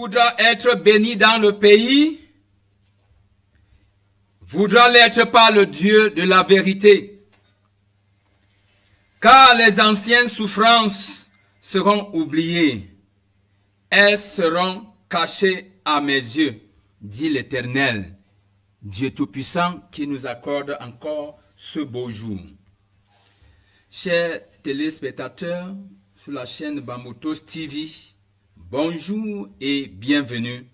voudra être béni dans le pays voudra l'être par le Dieu de la vérité. Car les anciennes souffrances seront oubliées. Elles seront cachées à mes yeux, dit l'Éternel, Dieu Tout-Puissant, qui nous accorde encore ce beau jour. Chers téléspectateurs sur la chaîne Bamoutos TV, bonjour et bienvenue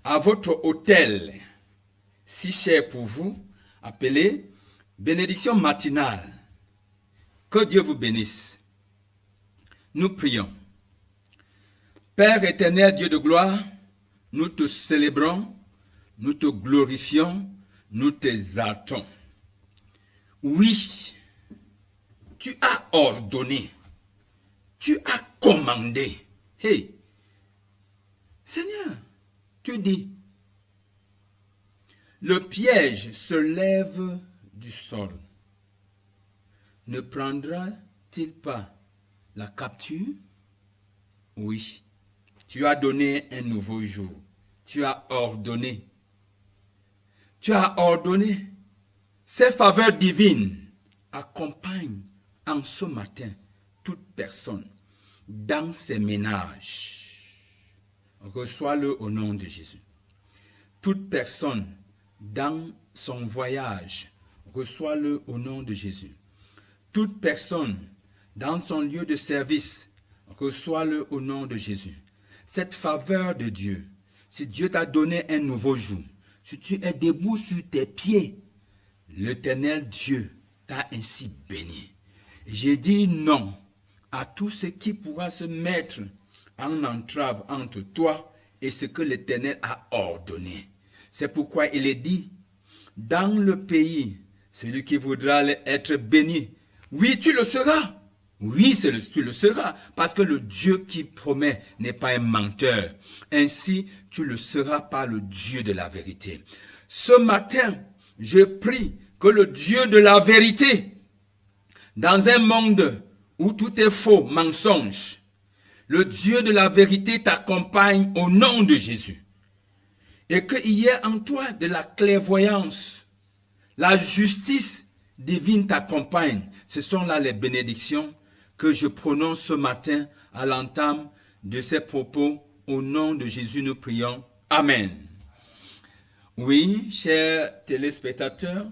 à votre hôtel, si cher pour vous, appelé bénédiction matinale. Que Dieu vous bénisse. Nous prions. Père éternel, Dieu de gloire, nous te célébrons, nous te glorifions, nous t'exaltons. Oui, tu as ordonné, tu as commandé. Hey, Seigneur, tu dis, le piège se lève du sol. Ne prendra-t-il pas la capture? Oui, tu as donné un nouveau jour. Tu as ordonné. Tu as ordonné. Ces faveurs divines accompagnent en ce matin toute personne dans ses ménages. Reçois-le au nom de Jésus. Toute personne dans son voyage, reçois-le au nom de Jésus. Toute personne dans son lieu de service, reçois-le au nom de Jésus. Cette faveur de Dieu, si Dieu t'a donné un nouveau jour, si tu es debout sur tes pieds, l'Éternel Dieu t'a ainsi béni. J'ai dit non à tout ce qui pourra se mettre en entrave entre toi et ce que l'Éternel a ordonné. C'est pourquoi il est dit, dans le pays, celui qui voudra être béni, oui, tu le seras. Oui, tu le seras, parce que le Dieu qui promet n'est pas un menteur. Ainsi, tu le seras par le Dieu de la vérité. Ce matin, je prie que le Dieu de la vérité, dans un monde où tout est faux, mensonge, le Dieu de la vérité t'accompagne au nom de Jésus. Et qu'il y ait en toi de la clairvoyance. La justice divine t'accompagne. Ce sont là les bénédictions que je prononce ce matin à l'entame de ces propos. Au nom de Jésus, nous prions. Amen. Oui, chers téléspectateurs,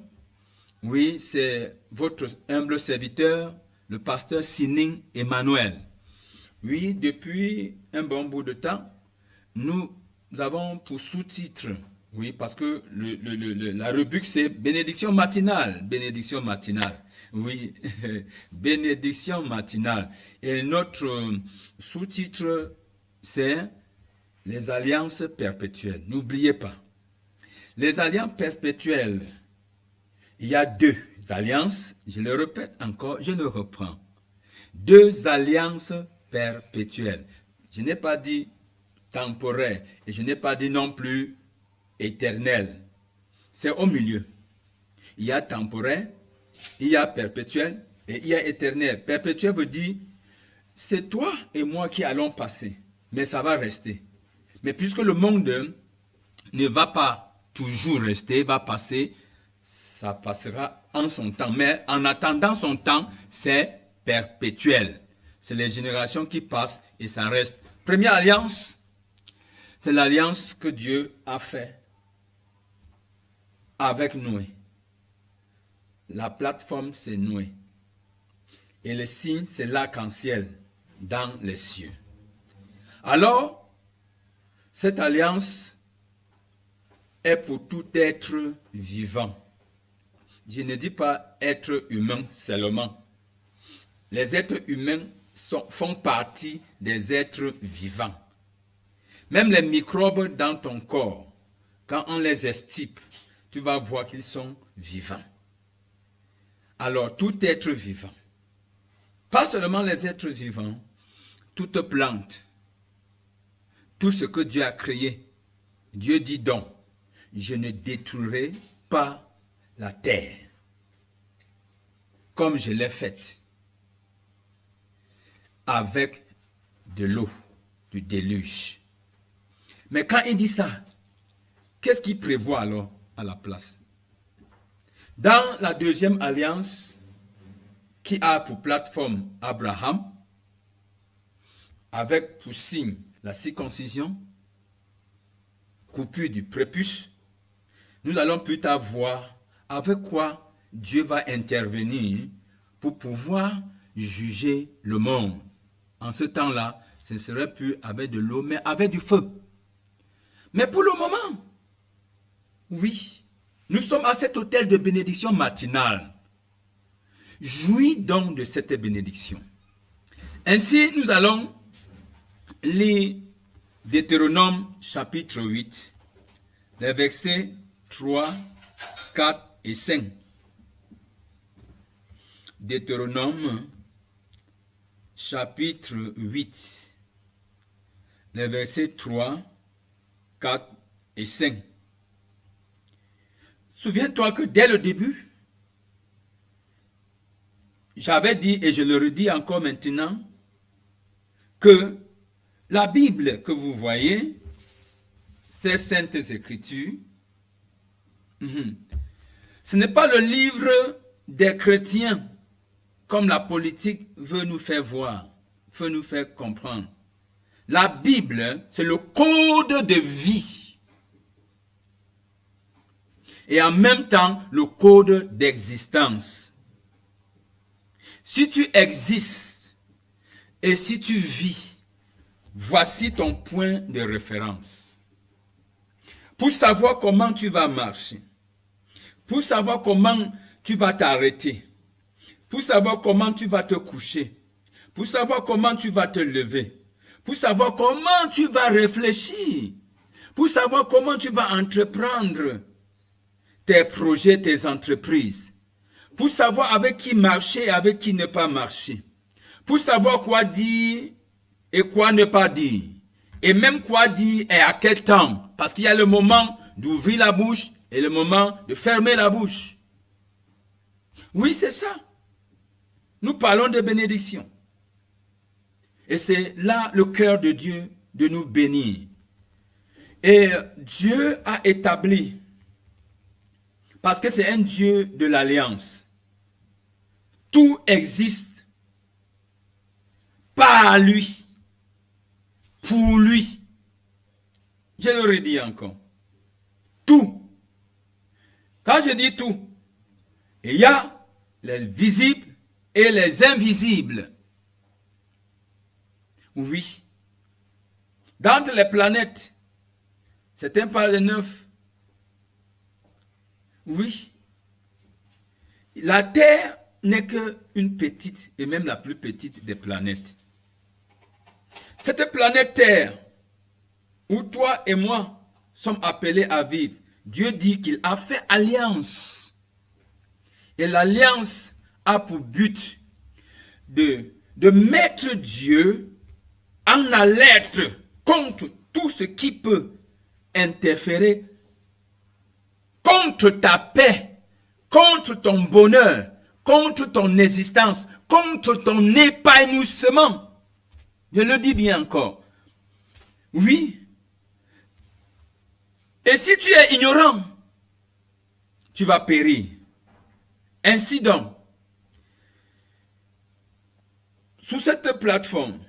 oui, c'est votre humble serviteur, le pasteur Sining Emmanuel. Oui, depuis un bon bout de temps, nous avons pour sous-titre, oui, parce que la rubrique c'est bénédiction matinale, bénédiction matinale, oui, bénédiction matinale. Et notre sous-titre c'est les alliances perpétuelles. N'oubliez pas, les alliances perpétuelles, il y a deux alliances, je le répète encore, je le reprends. Deux alliances perpétuelles. Je n'ai pas dit temporaire et je n'ai pas dit non plus éternel. C'est au milieu. Il y a temporaire, il y a perpétuel et il y a éternel. Perpétuel veut dire c'est toi et moi qui allons passer, mais ça va rester. Mais puisque le monde ne va pas toujours rester, va passer, ça passera en son temps. Mais en attendant son temps, c'est perpétuel. C'est les générations qui passent et ça reste. Première alliance, c'est l'alliance que Dieu a faite avec Noé. La plateforme, c'est Noé. Et le signe, c'est l'arc-en-ciel dans les cieux. Alors, cette alliance est pour tout être vivant. Je ne dis pas être humain seulement. Les êtres humains font partie des êtres vivants. Même les microbes dans ton corps, quand on les estipe, tu vas voir qu'ils sont vivants. Alors, tout être vivant, pas seulement les êtres vivants, toute plante, tout ce que Dieu a créé, Dieu dit donc, je ne détruirai pas la terre comme je l'ai faite avec de l'eau, du déluge. Mais quand il dit ça, qu'est-ce qu'il prévoit alors à la place? Dans la deuxième alliance, qui a pour plateforme Abraham, avec pour signe la circoncision, coupure du prépuce, nous allons plus tard voir avec quoi Dieu va intervenir pour pouvoir juger le monde. En ce temps-là, ce ne serait plus avec de l'eau, mais avec du feu. Mais pour le moment, oui, nous sommes à cet hôtel de bénédiction matinale. Jouis donc de cette bénédiction. Ainsi, nous allons lire Deutéronome chapitre 8, les versets 3, 4 et 5. Deutéronome chapitre 8, les versets 3, 4 et 5. Souviens-toi que dès le début, j'avais dit, et je le redis encore maintenant, que la Bible que vous voyez, ces saintes écritures, ce n'est pas le livre des chrétiens, comme la politique veut nous faire voir, veut nous faire comprendre. La Bible, c'est le code de vie. Et en même temps, le code d'existence. Si tu existes et si tu vis, voici ton point de référence. Pour savoir comment tu vas marcher, pour savoir comment tu vas t'arrêter, pour savoir comment tu vas te coucher, pour savoir comment tu vas te lever, pour savoir comment tu vas réfléchir, pour savoir comment tu vas entreprendre tes projets, tes entreprises, pour savoir avec qui marcher et avec qui ne pas marcher, pour savoir quoi dire et quoi ne pas dire, et même quoi dire et à quel temps, parce qu'il y a le moment d'ouvrir la bouche et le moment de fermer la bouche. Oui, c'est ça. Nous parlons de bénédiction. Et c'est là le cœur de Dieu de nous bénir. Et Dieu a établi, parce que c'est un Dieu de l'alliance, tout existe par lui, pour lui. Je le redis encore. Tout. Quand je dis tout, il y a les visibles et les invisibles. Oui. Dans les planètes, certains parlent de 9. Oui. La Terre n'est qu'une petite, et même la plus petite des planètes. Cette planète Terre, où toi et moi sommes appelés à vivre, Dieu dit qu'il a fait alliance. Et l'alliance a pour but de mettre Dieu en alerte contre tout ce qui peut interférer contre ta paix, contre ton bonheur, contre ton existence, contre ton épanouissement. Je le dis bien encore. Oui. Et si tu es ignorant, tu vas périr. Ainsi donc, sous cette plateforme,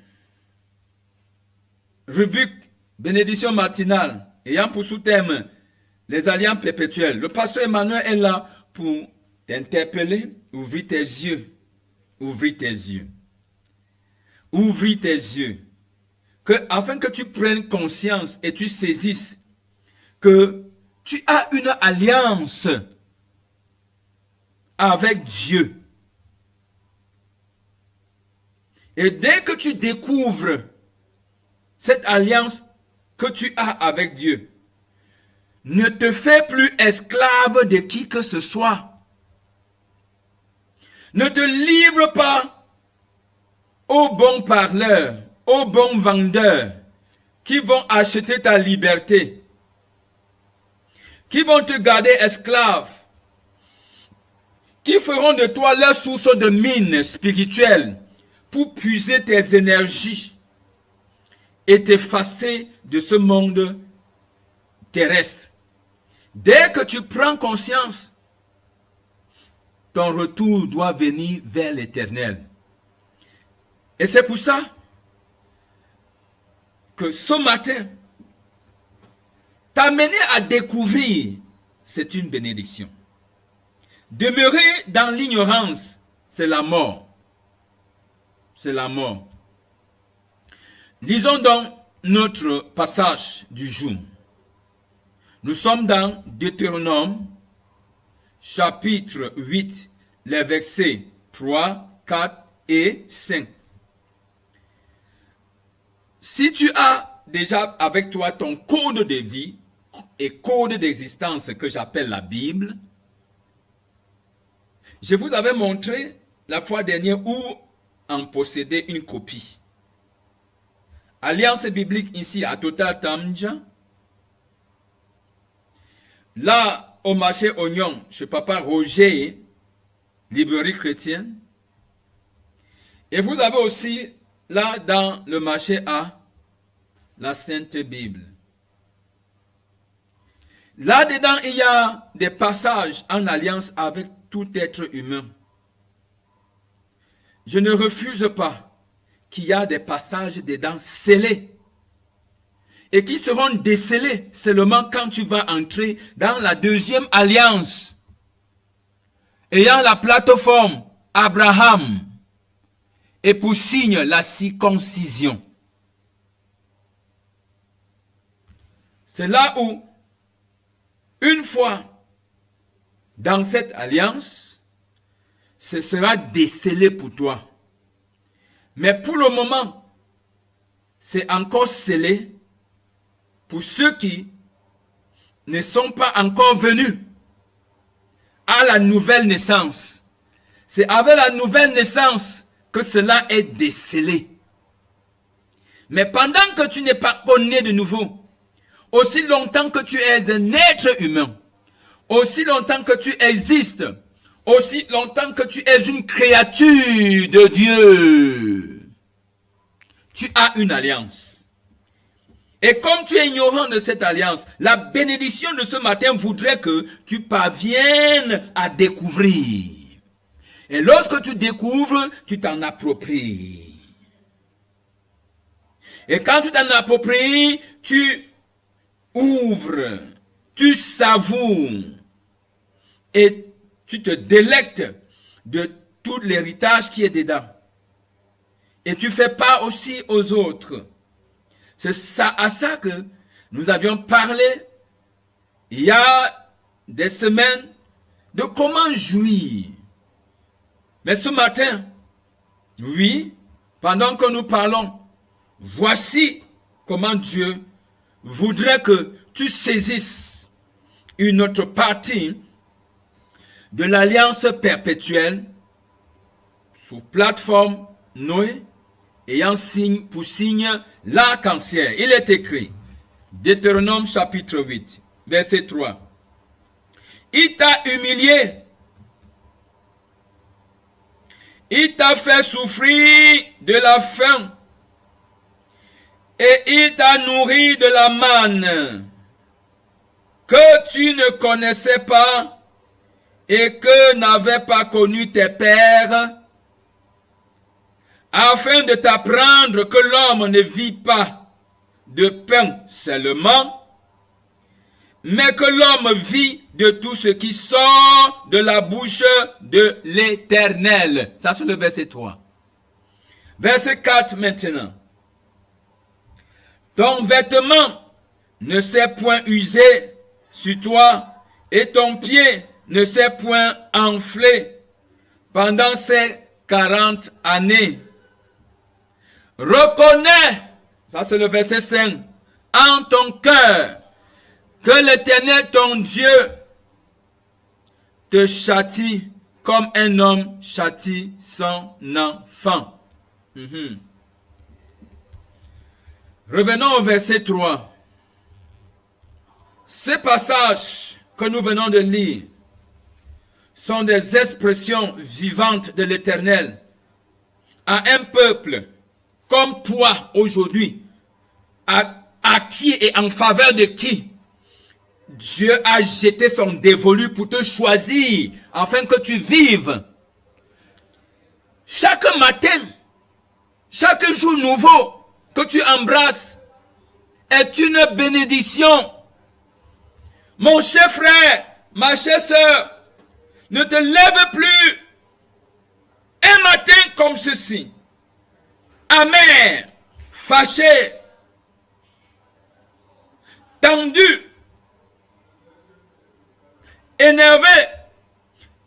rubrique bénédiction matinale, ayant pour sous-thème les alliances perpétuelles, le pasteur Emmanuel est là pour t'interpeller, ouvrir tes yeux, ouvrir tes yeux, ouvrir tes yeux, afin que tu prennes conscience et tu saisisses que tu as une alliance avec Dieu. Et dès que tu découvres cette alliance que tu as avec Dieu, ne te fais plus esclave de qui que ce soit. Ne te livre pas aux bons parleurs, aux bons vendeurs qui vont acheter ta liberté, qui vont te garder esclave, qui feront de toi leur source de mine spirituelle pour puiser tes énergies et t'effacer de ce monde terrestre. Dès que tu prends conscience, ton retour doit venir vers l'Éternel. Et c'est pour ça que ce matin, t'amener à découvrir, c'est une bénédiction. Demeurer dans l'ignorance, c'est la mort. C'est la mort. Lisons donc notre passage du jour. Nous sommes dans Deutéronome, chapitre 8, les versets 3, 4 et 5. Si tu as déjà avec toi ton code de vie et code d'existence que j'appelle la Bible, je vous avais montré la fois dernière où en posséder une copie. Alliance biblique ici à Total Tamja. Là, au marché Oignon, chez Papa Roger, librairie chrétienne. Et vous avez aussi, là, dans le marché A, la Sainte Bible. Là-dedans, il y a des passages en alliance avec tout être humain. Je ne refuse pas qu'il y a des passages dedans scellés et qui seront décelés seulement quand tu vas entrer dans la deuxième alliance ayant la plateforme Abraham et pour signe la circoncision. C'est là où, une fois dans cette alliance, ce sera décelé pour toi. Mais pour le moment, c'est encore scellé pour ceux qui ne sont pas encore venus à la nouvelle naissance. C'est avec la nouvelle naissance que cela est décelé. Mais pendant que tu n'es pas né de nouveau, aussi longtemps que tu es un être humain, aussi longtemps que tu existes, aussi longtemps que tu es une créature de Dieu, tu as une alliance. Et comme tu es ignorant de cette alliance, la bénédiction de ce matin voudrait que tu parviennes à découvrir. Et lorsque tu découvres, tu t'en appropries. Et quand tu t'en appropries, tu ouvres, tu savoures et tu te délectes de tout l'héritage qui est dedans. Et tu fais part aussi aux autres. C'est ça, à ça que nous avions parlé il y a des semaines de comment jouir. Mais ce matin, oui, pendant que nous parlons, voici comment Dieu voudrait que tu saisisses une autre partie de l'alliance perpétuelle sous plateforme Noé, ayant signe pour signe l'arc-en-ciel. Il est écrit, Deutéronome chapitre 8, verset 3. Il t'a humilié, il t'a fait souffrir de la faim, et il t'a nourri de la manne que tu ne connaissais pas et que n'avaient pas connu tes pères, afin de t'apprendre que l'homme ne vit pas de pain seulement, mais que l'homme vit de tout ce qui sort de la bouche de l'Éternel. Ça, c'est le verset 3. Verset 4 maintenant. Ton vêtement ne s'est point usé sur toi, et ton pied ne s'est point enflé pendant ces 40 années. Reconnais, ça c'est le verset 5, en ton cœur, que l'Éternel ton Dieu te châtie comme un homme châtie son enfant. Revenons au verset 3. Ces passages que nous venons de lire sont des expressions vivantes de l'Éternel à un peuple comme toi aujourd'hui, à qui et en faveur de qui Dieu a jeté son dévolu pour te choisir, afin que tu vives. Chaque matin, chaque jour nouveau que tu embrasses est une bénédiction. Mon cher frère, ma chère sœur, ne te lève plus un matin comme ceci, amer, fâché, tendu, énervé,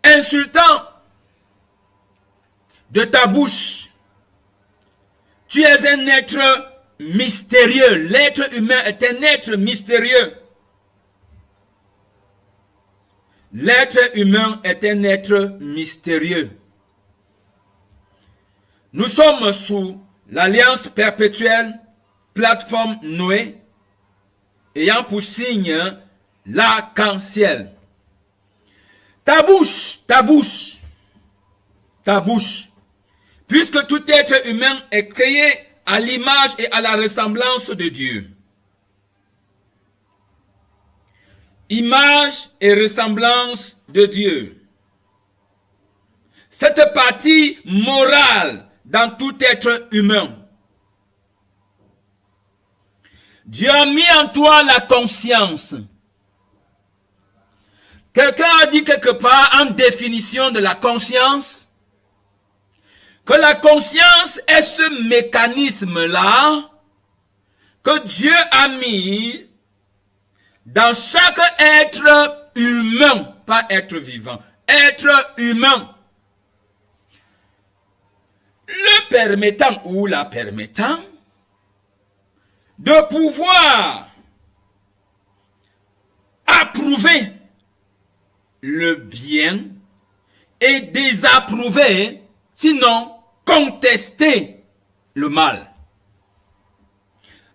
insultant de ta bouche. Tu es un être mystérieux. L'être humain est un être mystérieux. L'être humain est un être mystérieux. Nous sommes sous l'alliance perpétuelle, plateforme Noé, ayant pour signe l'arc-en-ciel. Ta bouche, ta bouche, ta bouche, puisque tout être humain est créé à l'image et à la ressemblance de Dieu. Image et ressemblance de Dieu. Cette partie morale dans tout être humain. Dieu a mis en toi la conscience. Quelqu'un a dit quelque part en définition de la conscience que la conscience est ce mécanisme-là que Dieu a mis dans chaque être humain, pas être vivant, être humain, le permettant ou la permettant de pouvoir approuver le bien et désapprouver, sinon contester le mal.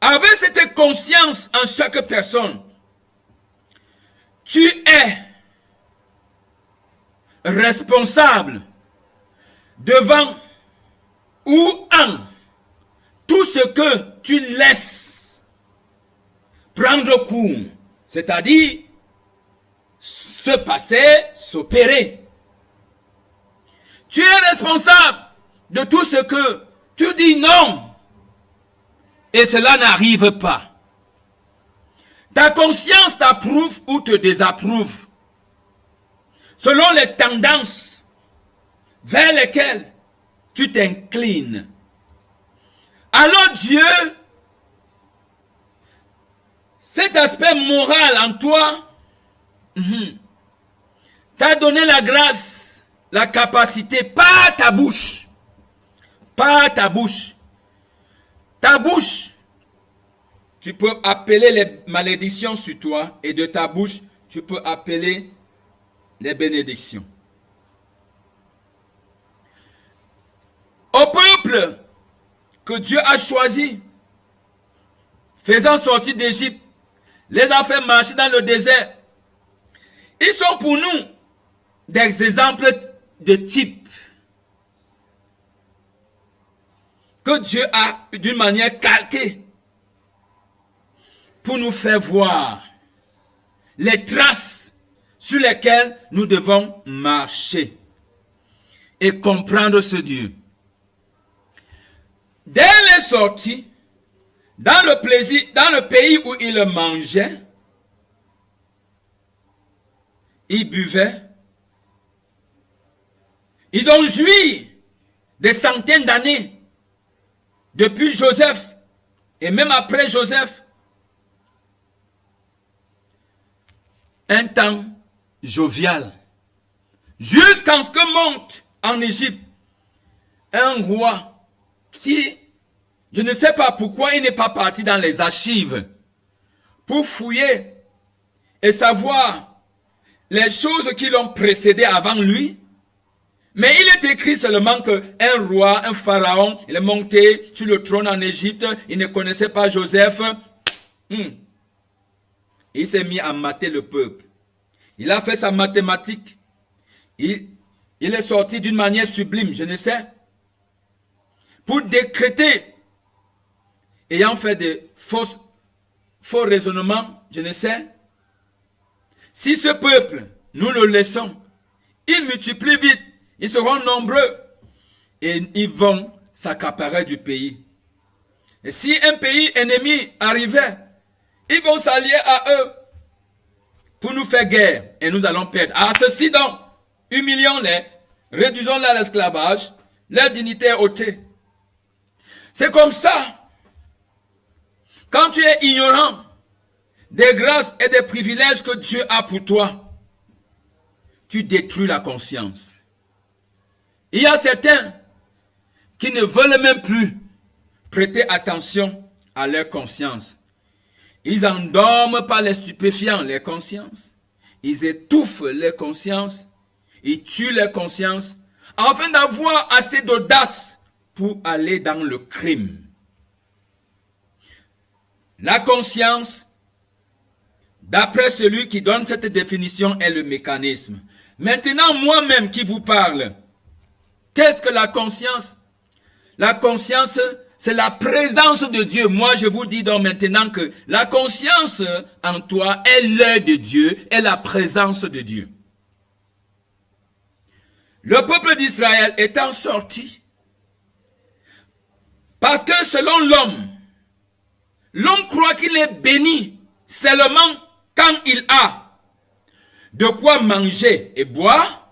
Avec cette conscience en chaque personne, tu es responsable devant ou en tout ce que tu laisses prendre cours, c'est-à-dire se passer, s'opérer. Tu es responsable de tout ce que tu dis non et cela n'arrive pas. Ta conscience t'approuve ou te désapprouve selon les tendances vers lesquelles tu t'inclines. Alors Dieu, cet aspect moral en toi, t'a donné la grâce, la capacité, pas ta bouche. Pas ta bouche. Ta bouche, tu peux appeler les malédictions sur toi et de ta bouche, tu peux appeler les bénédictions. Au peuple que Dieu a choisi, faisant sortir d'Égypte, les a fait marcher dans le désert. Ils sont pour nous des exemples de type que Dieu a d'une manière calquée pour nous faire voir les traces sur lesquelles nous devons marcher et comprendre ce Dieu. Dès les sorties, dans le plaisir, dans le pays où ils mangeaient, ils buvaient, ils ont joui des centaines d'années depuis Joseph et même après Joseph. Un temps jovial, jusqu'à ce que monte en Égypte un roi qui, je ne sais pas pourquoi il n'est pas parti dans les archives pour fouiller et savoir les choses qui l'ont précédé avant lui. Mais il est écrit seulement qu'un roi, un pharaon, il est monté sur le trône en Égypte, il ne connaissait pas Joseph. Il s'est mis à mater le peuple. Il a fait sa mathématique. Il est sorti d'une manière sublime, je ne sais, pour décréter, ayant fait de faux raisonnements, je ne sais, Si ce peuple, nous le laissons, ils multiplient vite, ils seront nombreux et ils vont s'accaparer du pays. Et si un pays ennemi arrivait, ils vont s'allier à eux pour nous faire guerre et nous allons perdre. Ah, ceci donc, humilions-les, réduisons-les à l'esclavage, leur dignité est ôtée. C'est comme ça. Quand tu es ignorant des grâces et des privilèges que Dieu a pour toi, tu détruis la conscience. Il y a certains qui ne veulent même plus prêter attention à leur conscience. Ils endorment par les stupéfiants les consciences. Ils étouffent les consciences. Ils tuent les consciences afin d'avoir assez d'audace pour aller dans le crime. La conscience, d'après celui qui donne cette définition, est le mécanisme. Maintenant, moi-même qui vous parle, qu'est-ce que la conscience? La conscience, c'est la présence de Dieu. Moi, je vous dis donc maintenant que la conscience en toi est l'œil de Dieu, est la présence de Dieu. Le peuple d'Israël étant sorti, parce que selon l'homme, l'homme croit qu'il est béni seulement quand il a de quoi manger et boire,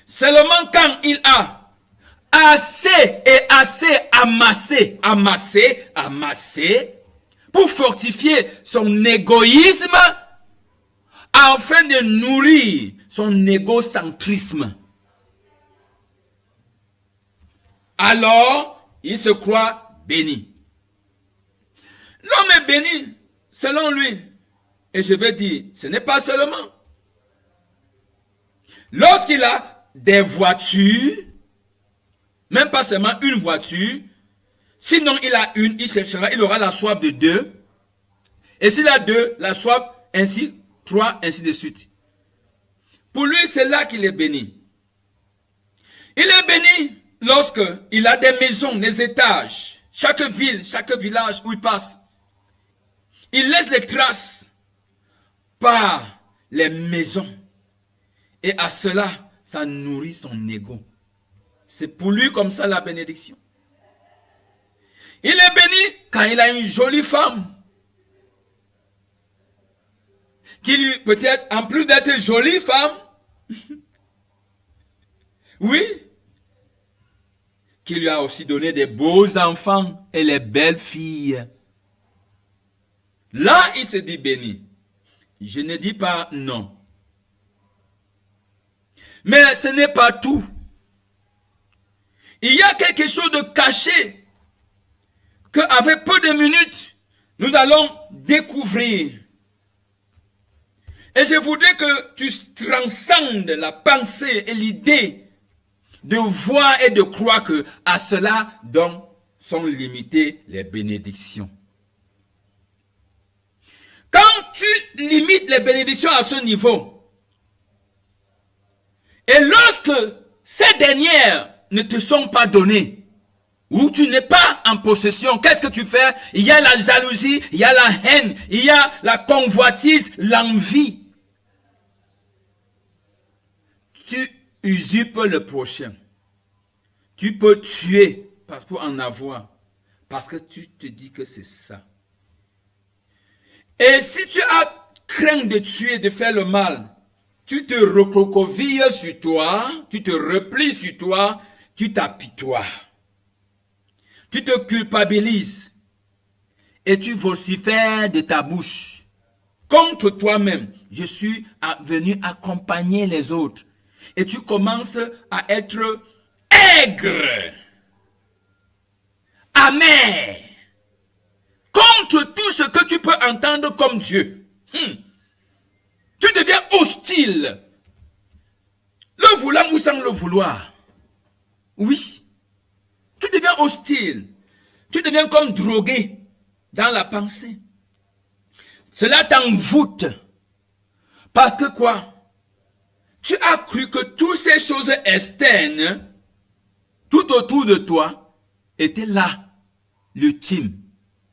seulement quand il a assez et assez amassé pour fortifier son égoïsme afin de nourrir son égocentrisme. Alors, il se croit béni. L'homme est béni selon lui. Et je vais dire, ce n'est pas seulement. Lorsqu'il a des voitures, même pas seulement une voiture, sinon il a une, il cherchera, il aura la soif de deux. Et s'il a deux, la soif, ainsi, trois, ainsi de suite. Pour lui, c'est là qu'il est béni. Il est béni lorsqu'il a des maisons, des étages, chaque ville, chaque village où il passe. Il laisse les traces par les maisons. Et à cela, ça nourrit son ego. C'est pour lui comme ça la bénédiction. Il est béni quand il a une jolie femme. Qui lui, peut-être, en plus d'être jolie femme, oui, qui lui a aussi donné des beaux enfants et les belles filles. Là, il se dit béni. Je ne dis pas non. Mais ce n'est pas tout. Il y a quelque chose de caché qu'avec peu de minutes, nous allons découvrir. Et je voudrais que tu transcendes la pensée et l'idée de voir et de croire que à cela donc sont limitées les bénédictions. Quand tu limites les bénédictions à ce niveau, et lorsque ces dernières ne te sont pas données, ou tu n'es pas en possession, qu'est-ce que tu fais? Il y a la jalousie, il y a la haine, il y a la convoitise, l'envie. Tu usurpes le prochain. Tu peux tuer pour en avoir, parce que tu te dis que c'est ça. Et si tu as craint de tuer, de faire le mal, tu te recroquevilles sur toi, tu te replies sur toi, tu t'apitoies. Tu te culpabilises et tu vocifères de ta bouche contre toi-même. Je suis venu accompagner les autres. Et tu commences à être aigre, amer, contre tout ce que tu peux entendre comme Dieu. Tu deviens hostile, le voulant ou sans le vouloir. Oui, tu deviens hostile, tu deviens comme drogué dans la pensée. Cela t'envoûte, parce que quoi? Tu as cru que toutes ces choses externes, tout autour de toi, étaient là, l'ultime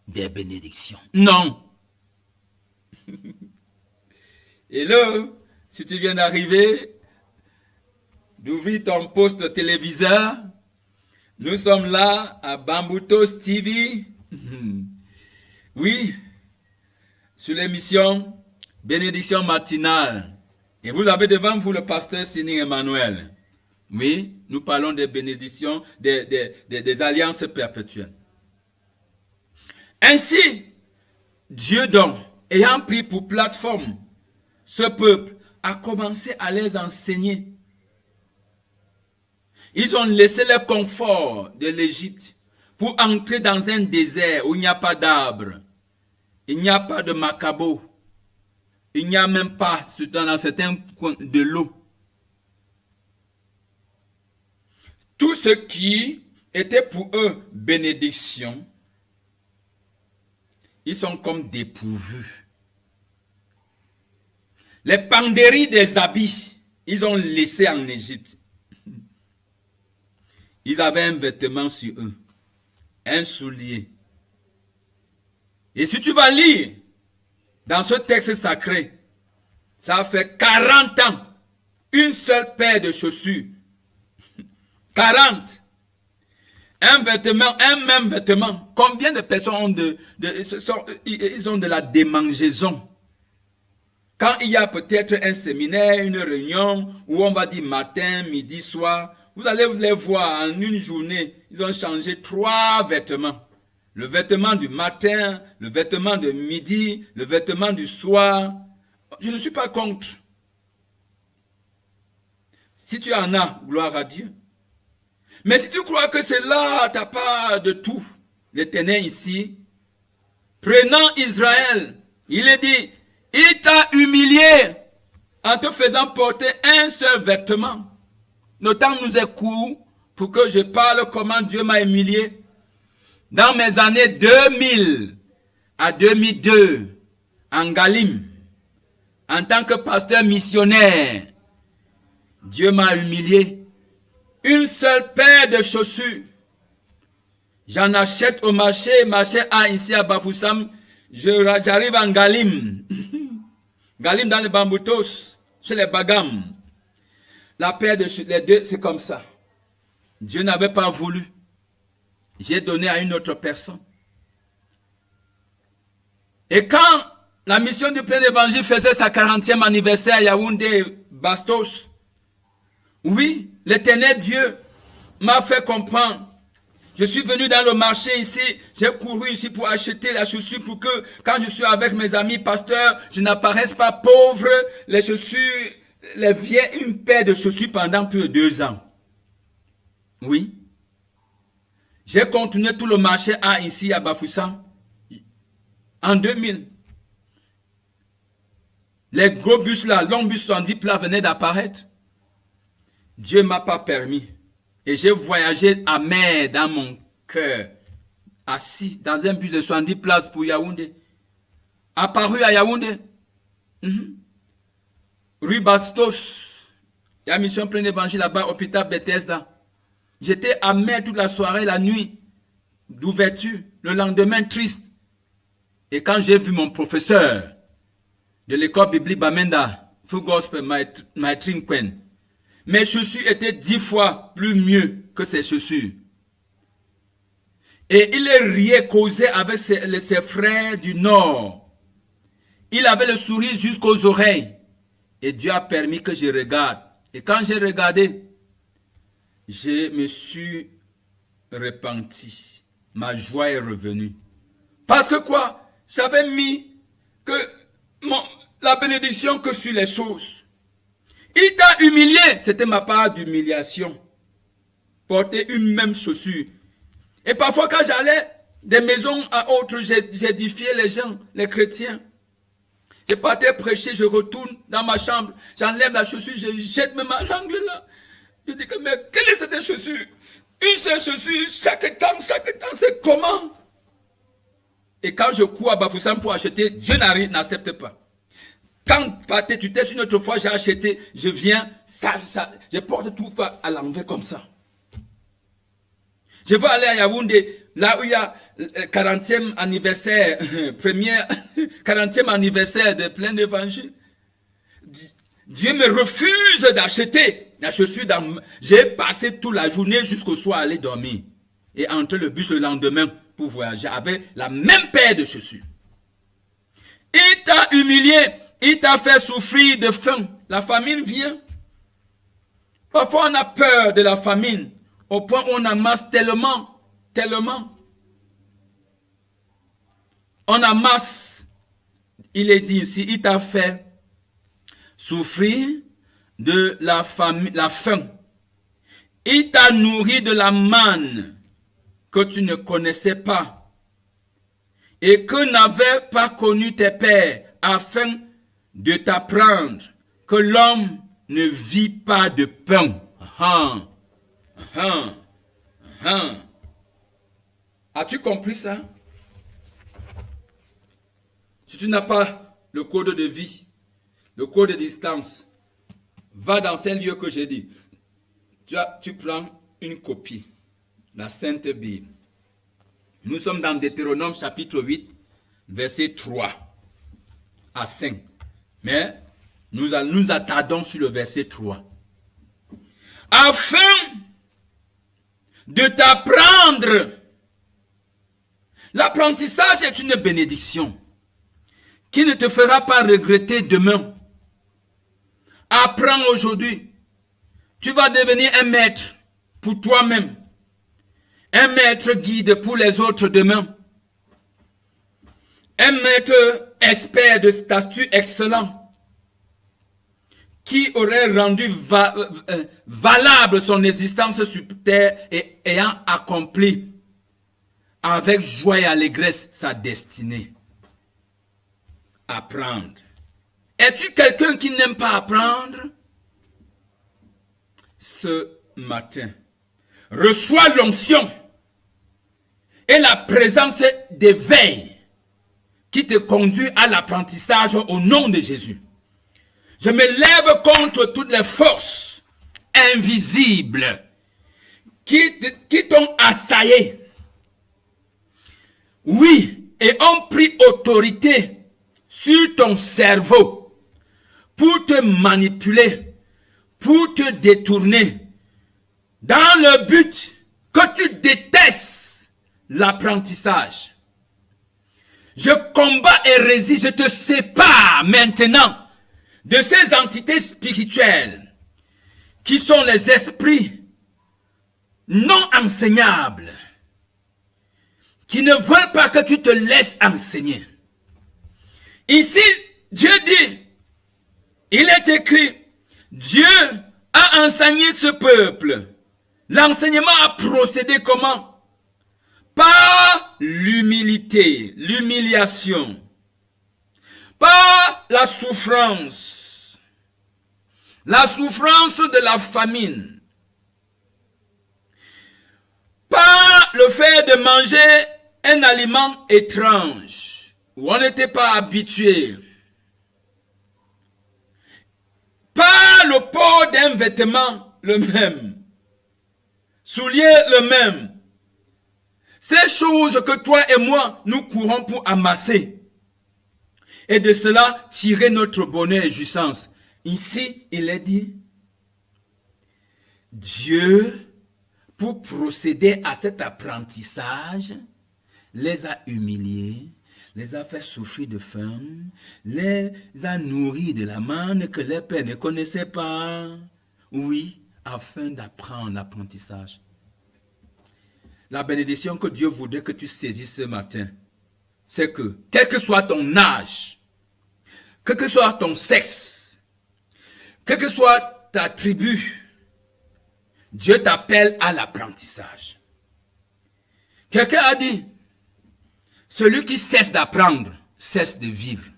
des bénédictions. Non. Hello, si tu viens d'arriver, d'ouvrir ton poste téléviseur, nous sommes là à Bamboutos TV. Oui, sur l'émission Bénédiction matinale. Et vous avez devant vous le pasteur Sini Emmanuel. Oui, nous parlons des bénédictions, des alliances perpétuelles. Ainsi, Dieu donc, ayant pris pour plateforme ce peuple, a commencé à les enseigner. Ils ont laissé le confort de l'Égypte pour entrer dans un désert où il n'y a pas d'arbres, il n'y a pas de macabo, il n'y a même pas, dans certains coins, de l'eau. Tout ce qui était pour eux bénédiction, ils sont comme dépourvus. Les penderies des habits, ils ont laissé en Égypte. Ils avaient un vêtement sur eux, un soulier. Et si tu vas lire dans ce texte sacré, ça fait 40 ans, une seule paire de chaussures. 40. Un vêtement, un même vêtement. Combien de personnes ont ils ont de la démangeaison? Quand il y a peut-être un séminaire, une réunion, où on va dire matin, midi, soir, vous allez les voir en une journée, ils ont changé 3 vêtements. Le vêtement du matin, le vêtement de midi, le vêtement du soir. Je ne suis pas contre. Si tu en as, gloire à Dieu. Mais si tu crois que c'est là, tu n'as pas de tout. L'Éternel ici, prenant Israël, il est dit, il t'a humilié en te faisant porter un seul vêtement. Le temps nous est court pour que je parle comment Dieu m'a humilié. Dans mes années 2000 à 2002, en Galim, en tant que pasteur missionnaire, Dieu m'a humilié. Une seule paire de chaussures. J'en achète au marché, marché A ici à Bafoussam. J'arrive en Galim. Galim dans les Bamboutos, chez les Bagam. La paire de les deux, c'est comme ça. Dieu n'avait pas voulu. J'ai donné à une autre personne. Et quand la mission du plein évangile faisait sa 40e anniversaire à Yaoundé, Bastos, oui, l'Éternel Dieu m'a fait comprendre. Je suis venu dans le marché ici, j'ai couru ici pour acheter la chaussure pour que quand je suis avec mes amis pasteurs, je n'apparaisse pas pauvre. Les chaussures, les vieilles, une paire de chaussures pendant plus de 2 ans. Oui. J'ai continué tout le marché A ici à Bafoussam en 2000. Les gros bus là, longs bus 70 plats venaient d'apparaître. Dieu ne m'a pas permis. Et j'ai voyagé à mer dans mon cœur, assis dans un bus de 70 places pour Yaoundé. Apparu à Yaoundé. Rue Bastos. Il y a mission plein évangile là-bas, hôpital Bethesda. J'étais à mer toute la soirée, la nuit, d'ouverture. Le lendemain, triste. Et quand j'ai vu mon professeur de l'école biblique Bamenda, Full Gospel, Maitrin, mes chaussures étaient 10 fois plus mieux que ses chaussures. Et il riait, causait avec ses frères du Nord. Il avait le sourire jusqu'aux oreilles. Et Dieu a permis que je regarde. Et quand j'ai regardé, je me suis repenti. Ma joie est revenue. Parce que quoi? J'avais mis que la bénédiction que sur les choses. Il t'a humilié. C'était ma part d'humiliation. Porter une même chaussure. Et parfois quand j'allais des maisons à autres, j'édifiais les gens, les chrétiens. Je partais prêcher, je retourne dans ma chambre, j'enlève la chaussure, je jette même ma langue là. Je dis que, mais quelle est cette chaussure? Une seule chaussure, chaque temps, c'est comment? Et quand je cours à Bafoussam pour acheter, Dieu n'accepte pas. Quand tu testes une autre fois, j'ai acheté, je viens, je porte tout à l'envers comme ça. Je vais aller à Yaoundé, là où il y a le 40e anniversaire, 40e anniversaire de plein d'évangile. Dieu me refuse d'acheter la chaussure. J'ai passé toute la journée jusqu'au soir à aller dormir. Et entrer le bus le lendemain pour voyager avec la même paire de chaussures. Il t'a humilié. Il t'a fait souffrir de faim. La famine vient. Parfois on a peur de la famine. Au point où on amasse tellement. On amasse. Il est dit ici, il t'a fait souffrir de la faim. Il t'a nourri de la manne que tu ne connaissais pas et que n'avaient pas connu tes pères, afin de t'apprendre que l'homme ne vit pas de pain. As-tu compris ça? Si tu n'as pas le code de vie, le code de distance, va dans ces lieux que j'ai dit. Tu prends une copie, la Sainte Bible. Nous sommes dans Deutéronome chapitre 8, verset 3 à 5. Mais nous attardons sur le verset 3. Afin de t'apprendre. L'apprentissage est une bénédiction qui ne te fera pas regretter demain. Apprends aujourd'hui. Tu vas devenir un maître pour toi-même. Un maître guide pour les autres demain. Un maître expert de statut excellent qui aurait rendu valable son existence sur terre et ayant accompli avec joie et allégresse sa destinée. Apprendre. Es-tu quelqu'un qui n'aime pas apprendre? Ce matin, reçois l'onction et la présence d'éveil qui te conduit à l'apprentissage au nom de Jésus. Je me lève contre toutes les forces invisibles qui t'ont assaillé. Oui, et ont pris autorité sur ton cerveau pour te manipuler, pour te détourner, dans le but que tu détestes l'apprentissage. Je combats et résiste, je te sépare maintenant de ces entités spirituelles qui sont les esprits non enseignables, qui ne veulent pas que tu te laisses enseigner. Ici, Dieu dit, il est écrit, Dieu a enseigné ce peuple. L'enseignement a procédé comment? Par l'humilité, l'humiliation, par la souffrance de la famine, par le fait de manger un aliment étrange où on n'était pas habitué, par le port d'un vêtement le même, souliers le même. Ces choses que toi et moi, nous courons pour amasser. Et de cela, tirer notre bonheur et jouissance. Ici, il est dit, Dieu, pour procéder à cet apprentissage, les a humiliés, les a fait souffrir de faim, les a nourris de la manne que les pères ne connaissaient pas. Oui, afin d'apprendre l'apprentissage. La bénédiction que Dieu voudrait que tu saisisses ce matin, c'est que, quel que soit ton âge, quel que soit ton sexe, quelle que soit ta tribu, Dieu t'appelle à l'apprentissage. Quelqu'un a dit, celui qui cesse d'apprendre, cesse de vivre.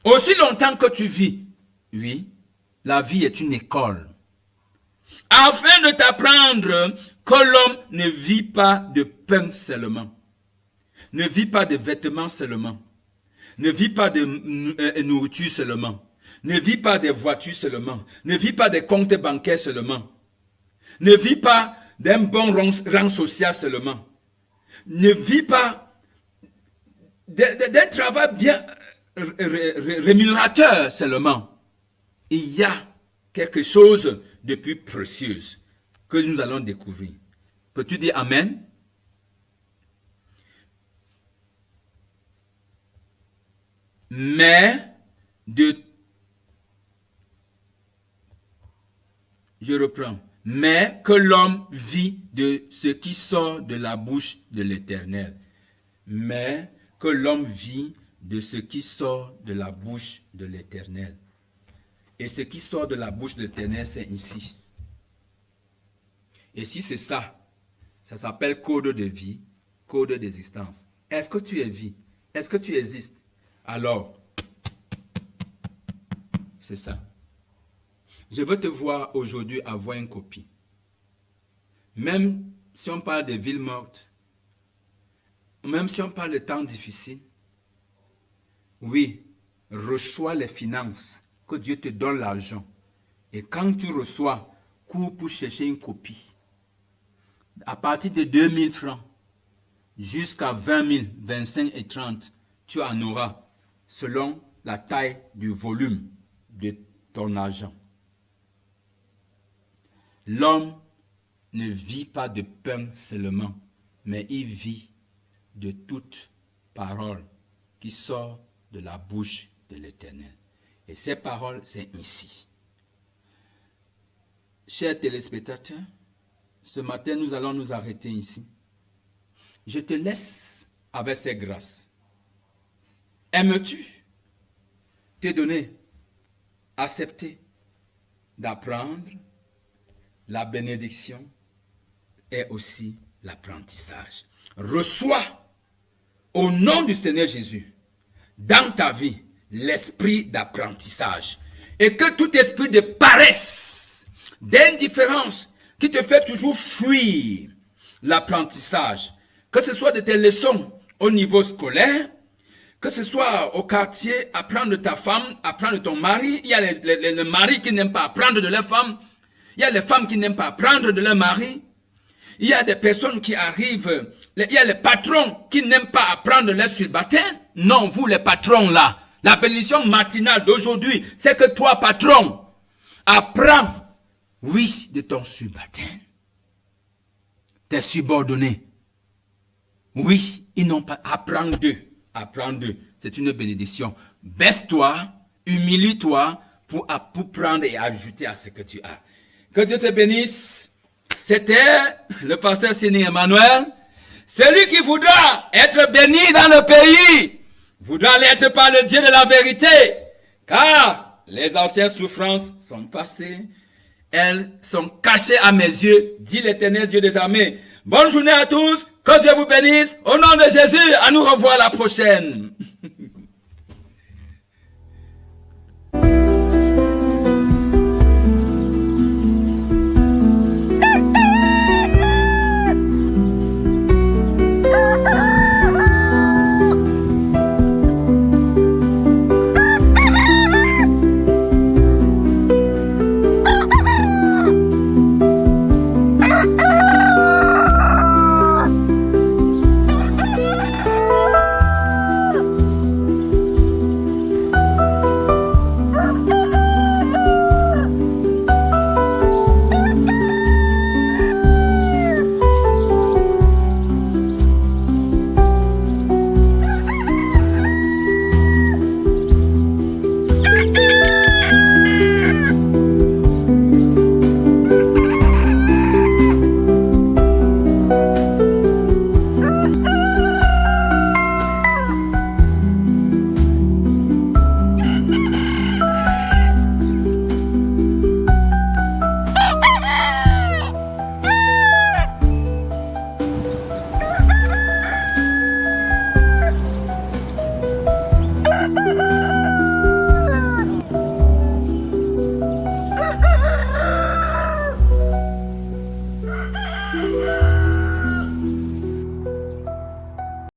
Aussi longtemps que tu vis, oui, la vie est une école. Afin de t'apprendre que l'homme ne vit pas de pain seulement, ne vit pas de vêtements seulement, ne vit pas de nourriture seulement, ne vit pas des voitures seulement, ne vit pas des comptes bancaires seulement, ne vit pas d'un bon rang social seulement, ne vit pas d'un travail bien rémunérateur seulement. Il y a quelque chose de plus précieux que nous allons découvrir. Peux-tu dire Amen? Mais je reprends. Mais que l'homme vit de ce qui sort de la bouche de l'Éternel. Mais que l'homme vit de ce qui sort de la bouche de l'Éternel. Et ce qui sort de la bouche de l'Éternel, c'est ici. Et si c'est ça, ça s'appelle code de vie, code d'existence. Est-ce que tu es vie? Est-ce que tu existes? Alors, c'est ça. Je veux te voir aujourd'hui avoir une copie. Même si on parle de villes mortes, même si on parle de temps difficiles, oui, reçois les finances, que Dieu te donne l'argent. Et quand tu reçois, cours pour chercher une copie. À partir de 2000 francs, jusqu'à 20 000, 25 et 30, tu en auras selon la taille du volume de ton argent. L'homme ne vit pas de pain seulement, mais il vit de toute parole qui sort de la bouche de l'Éternel. Et ces paroles, c'est ici. Chers téléspectateurs, ce matin, nous allons nous arrêter ici. Je te laisse avec ces grâces. Aimes-tu te donner, accepter d'apprendre? La bénédiction est aussi l'apprentissage. Reçois au nom du Seigneur Jésus dans ta vie l'esprit d'apprentissage. Et que tout esprit de paresse, d'indifférence qui te fait toujours fuir l'apprentissage, que ce soit de tes leçons au niveau scolaire, que ce soit au quartier, apprendre de ta femme, apprendre de ton mari. Il y a les maris qui n'aiment pas apprendre de leur femme. Il y a les femmes qui n'aiment pas apprendre de leur mari. Il y a des personnes qui arrivent. Il y a les patrons qui n'aiment pas apprendre de leur subalterne. Non, vous les patrons là. La bénédiction matinale d'aujourd'hui, c'est que toi, patron, apprends, oui, de ton subalterne. Tes subordonnés. Oui, ils n'ont pas. Apprends d'eux. Apprends d'eux. C'est une bénédiction. Baisse-toi, humilie-toi pour prendre et ajouter à ce que tu as. Que Dieu te bénisse. C'était le pasteur Sini Emmanuel. Celui qui voudra être béni dans le pays, voudra l'être par le Dieu de la vérité. Car les anciennes souffrances sont passées. Elles sont cachées à mes yeux, dit l'Éternel Dieu des armées. Bonne journée à tous. Que Dieu vous bénisse. Au nom de Jésus, à nous revoir la prochaine.